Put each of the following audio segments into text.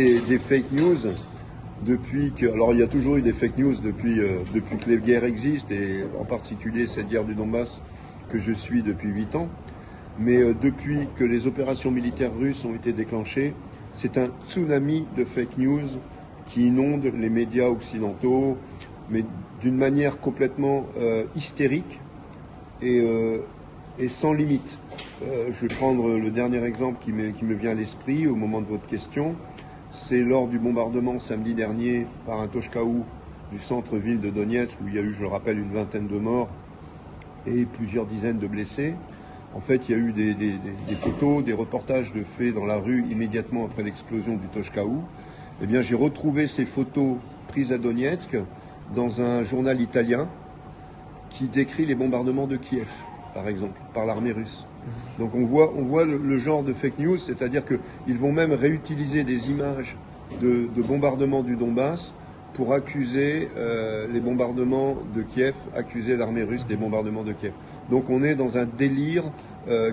Des fake news depuis que... Alors il y a toujours eu des fake news depuis que les guerres existent, et en particulier cette guerre du Donbass que je suis depuis 8 ans. Mais depuis que les opérations militaires russes ont été déclenchées, c'est un tsunami de fake news qui inonde les médias occidentaux, mais d'une manière complètement hystérique et sans limite. Je vais prendre le dernier exemple qui me vient à l'esprit au moment de votre question. C'est lors du bombardement samedi dernier par un Toshkaou du centre-ville de Donetsk, où il y a eu, je le rappelle, une vingtaine de morts et plusieurs dizaines de blessés. En fait, il y a eu des photos, des reportages de faits dans la rue immédiatement après l'explosion du Toshkaou. Eh bien, j'ai retrouvé ces photos prises à Donetsk dans un journal italien qui décrit les bombardements de Kiev, par exemple, par l'armée russe. Donc on voit le genre de fake news, c'est-à-dire qu'ils vont même réutiliser des images de bombardements du Donbass pour accuser les bombardements de Kiev, accuser l'armée russe des bombardements de Kiev. Donc on est dans un délire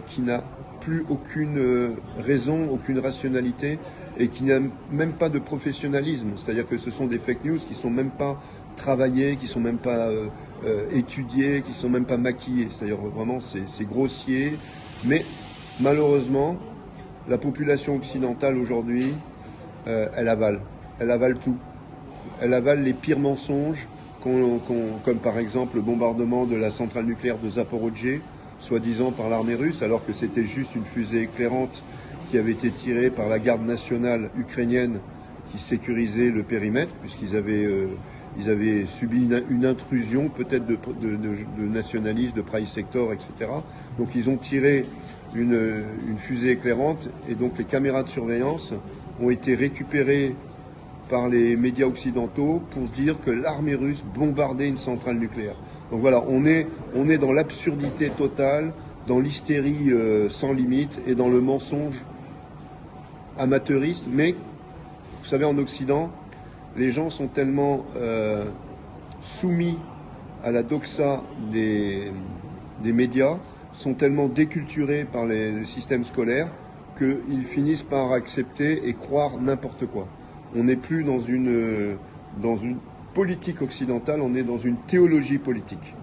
qui n'a plus aucune raison, aucune rationalité, et qui n'a même pas de professionnalisme. C'est-à-dire que ce sont des fake news qui sont même pas travaillées, qui sont même pas étudiées, qui sont même pas maquillées. C'est-à-dire vraiment c'est grossier, mais malheureusement la population occidentale aujourd'hui, elle avale tout. Elle avale les pires mensonges, comme par exemple le bombardement de la centrale nucléaire de Zaporojye, soi-disant par l'armée russe, alors que c'était juste une fusée éclairante qui avait été tirée par la garde nationale ukrainienne qui sécurisait le périmètre, puisqu'ils avaient subi une intrusion peut-être de nationalistes, de Pride Sector, etc. Donc ils ont tiré une fusée éclairante, et donc les caméras de surveillance ont été récupérées par les médias occidentaux pour dire que l'armée russe bombardait une centrale nucléaire. Donc voilà, on est dans l'absurdité totale, dans l'hystérie sans limite et dans le mensonge amateuriste. Mais vous savez, en Occident, les gens sont tellement soumis à la doxa des médias, sont tellement déculturés par le système scolaire qu'ils finissent par accepter et croire n'importe quoi. On n'est plus dans une politique occidentale, on est dans une théologie politique.